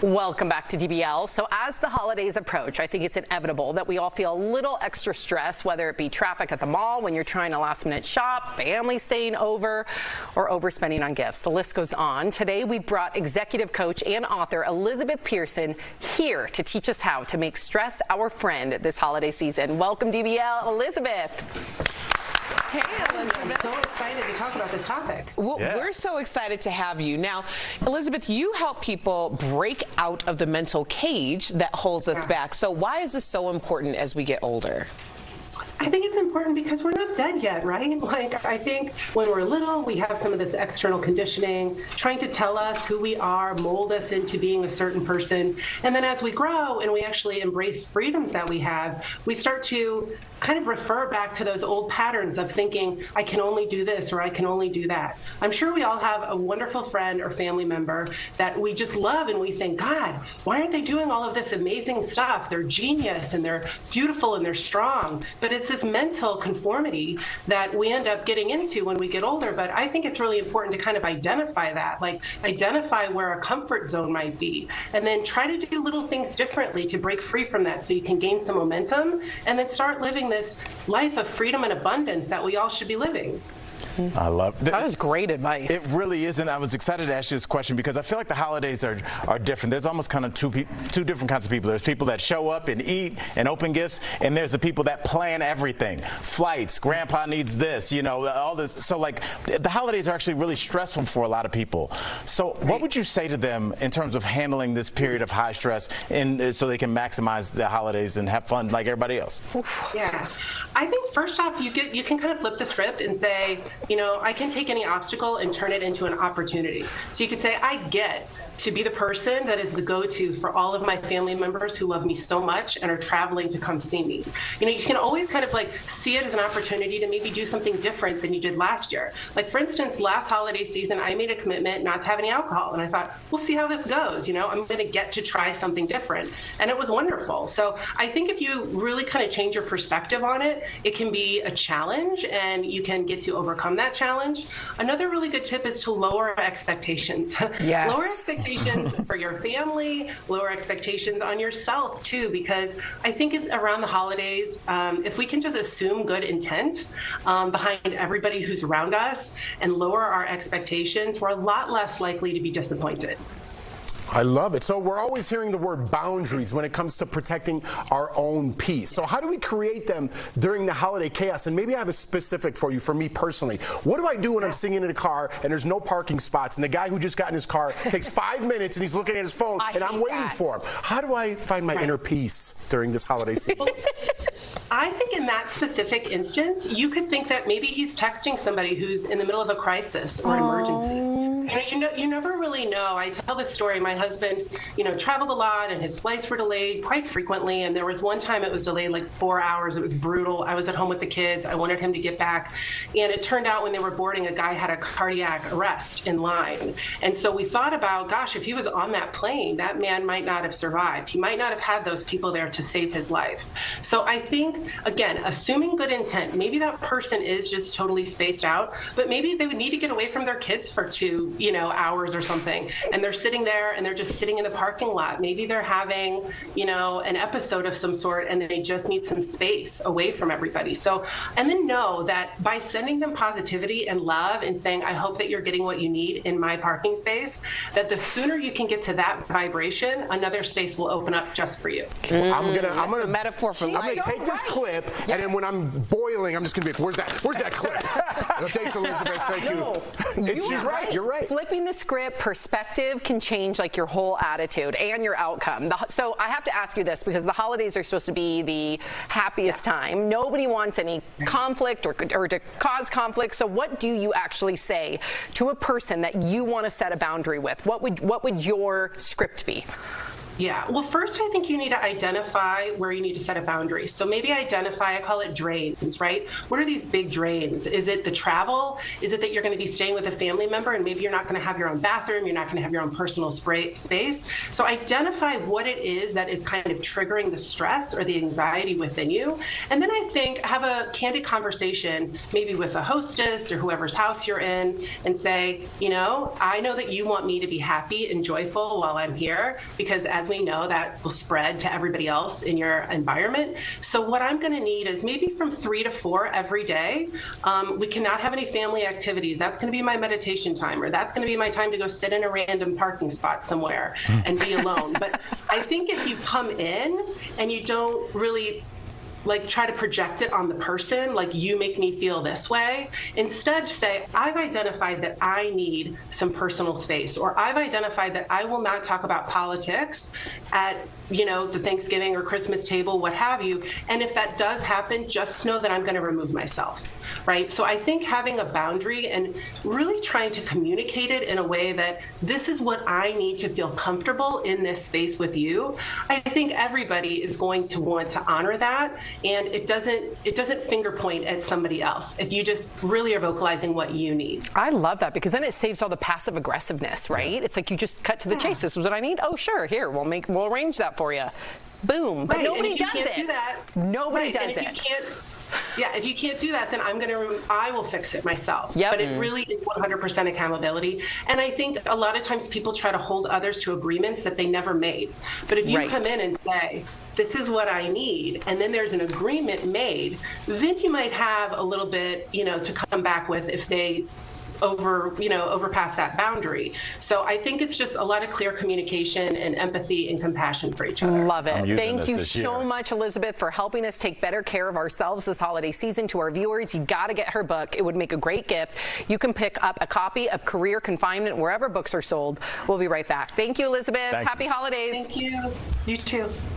Welcome back to DBL. So as the holidays approach, I think it's inevitable that we all feel a little extra stress, whether it be traffic at the mall when you're trying to last-minute shop, family staying over, or overspending on gifts. The list goes on. Today, we brought executive coach and author Elizabeth Pearson here to teach us how to make stress our friend this holiday season. Welcome, DBL, Elizabeth. Hey, Elizabeth. I'm so excited to talk about this topic. Well, we're so excited to have you. Now, Elizabeth, you help people break out of the mental cage that holds us back. So why is this so important as we get older? I think it's important because we're not dead yet, right? Like, I think when we're little, we have some of this external conditioning trying to tell us who we are, mold us into being a certain person. And then as we grow and we actually embrace freedoms that we have, we start to kind of refer back to those old patterns of thinking, I can only do this or I can only do that. I'm sure we all have a wonderful friend or family member that we just love and we think, God, why aren't they doing all of this amazing stuff? They're genius and they're beautiful and they're strong. But it's this mental conformity that we end up getting into when we get older. But I think it's really important to kind of identify that, like identify where a comfort zone might be, and then try to do little things differently to break free from that so you can gain some momentum and then start living this life of freedom and abundance that we all should be living. I love it. That was great advice. It really is, and I was excited to ask you this question because I feel like the holidays are different. There's almost kind of two different kinds of people. There's people that show up and eat and open gifts, and there's the people that plan everything. Flights, grandpa needs this, you know, all this. So, like, the holidays are actually really stressful for a lot of people. So what would you say to them in terms of handling this period of high stress and so they can maximize the holidays and have fun like everybody else? Yeah. I think first off, you can kind of flip the script and say, you know, I can take any obstacle and turn it into an opportunity. So you could say, I get to be the person that is the go-to for all of my family members who love me so much and are traveling to come see me. You know, you can always kind of like see it as an opportunity to maybe do something different than you did last year. Like, for instance, last holiday season, I made a commitment not to have any alcohol. And I thought, we'll see how this goes. You know, I'm going to get to try something different. And it was wonderful. So I think if you really kind of change your perspective on it, it can be a challenge and you can get to overcome that challenge. Another really good tip is to lower expectations. Yes. Lower expectations for your family, lower expectations on yourself too, because I think around the holidays, if we can just assume good intent behind everybody who's around us and lower our expectations, we're a lot less likely to be disappointed. I love it. So we're always hearing the word boundaries when it comes to protecting our own peace. So how do we create them during the holiday chaos? And maybe I have a specific for you, for me personally. What do I do when I'm sitting in a car and there's no parking spots and the guy who just got in his car takes 5 minutes and he's looking at his phone and I'm waiting for him? How do I find my inner peace during this holiday season? I think in that specific instance, you could think that maybe he's texting somebody who's in the middle of a crisis or emergency. You never really know. I tell this story. My husband, you know, traveled a lot and his flights were delayed quite frequently. And there was one time it was delayed like 4 hours. It was brutal. I was at home with the kids. I wanted him to get back. And it turned out when they were boarding, a guy had a cardiac arrest in line. And so we thought about, gosh, if he was on that plane, that man might not have survived. He might not have had those people there to save his life. So I think, again, assuming good intent, maybe that person is just totally spaced out, but maybe they would need to get away from their kids for 2 hours or something. And they're sitting there and they're just sitting in the parking lot. Maybe they're having, an episode of some sort and they just need some space away from everybody. So, and then know that by sending them positivity and love and saying, I hope that you're getting what you need in my parking space, that the sooner you can get to that vibration, another space will open up just for you. I'm gonna a metaphor for life. I'm gonna take this clip and then when I'm boiling, I'm just gonna be like, where's that clip? Thanks, Elizabeth. Thank you. She's right. You're right. Flipping the script, perspective can change like your whole attitude and your outcome. So I have to ask you this because the holidays are supposed to be the happiest time. Nobody wants any conflict or to cause conflict. So what do you actually say to a person that you want to set a boundary with? What would your script be? Yeah. Well, first, I think you need to identify where you need to set a boundary. So maybe identify, I call it drains, right? What are these big drains? Is it the travel? Is it that you're going to be staying with a family member and maybe you're not going to have your own bathroom, you're not going to have your own personal space? So identify what it is that is kind of triggering the stress or the anxiety within you. And then I think have a candid conversation, maybe with a hostess or whoever's house you're in, and say, I know that you want me to be happy and joyful while I'm here, because as we know, that will spread to everybody else in your environment. So what I'm going to need is maybe from 3 to 4 every day. We cannot have any family activities. That's going to be my meditation time, or that's going to be my time to go sit in a random parking spot somewhere and be alone. But I think if you come in and you don't really try to project it on the person, like you make me feel this way. Instead, say, I've identified that I need some personal space, or I've identified that I will not talk about politics at the Thanksgiving or Christmas table, what have you. And if that does happen, just know that I'm going to remove myself, right? So I think having a boundary and really trying to communicate it in a way that this is what I need to feel comfortable in this space with you. I think everybody is going to want to honor that, and it doesn't finger point at somebody else if you just really are vocalizing what you need. I love that, because then it saves all the passive aggressiveness, right? Yeah. It's like you just cut to the chase. This is what I need. Oh, sure. Here, we'll arrange that for you. Boom. But nobody does it. Nobody does it. If you can't do that, then I will fix it myself. Yep. But it really is 100% accountability. And I think a lot of times people try to hold others to agreements that they never made. But if you come in and say, this is what I need, and then there's an agreement made, then you might have a little bit, to come back with if they overpass that boundary. So I think it's just a lot of clear communication and empathy and compassion for each other. Love it. Thank you so much, Elizabeth, for helping us take better care of ourselves this holiday season. To our viewers, you got to get her book. It would make a great gift. You can pick up a copy of Career Confinement wherever books are sold. We'll be right back. Thank you, Elizabeth. Happy holidays. Thank you. You too.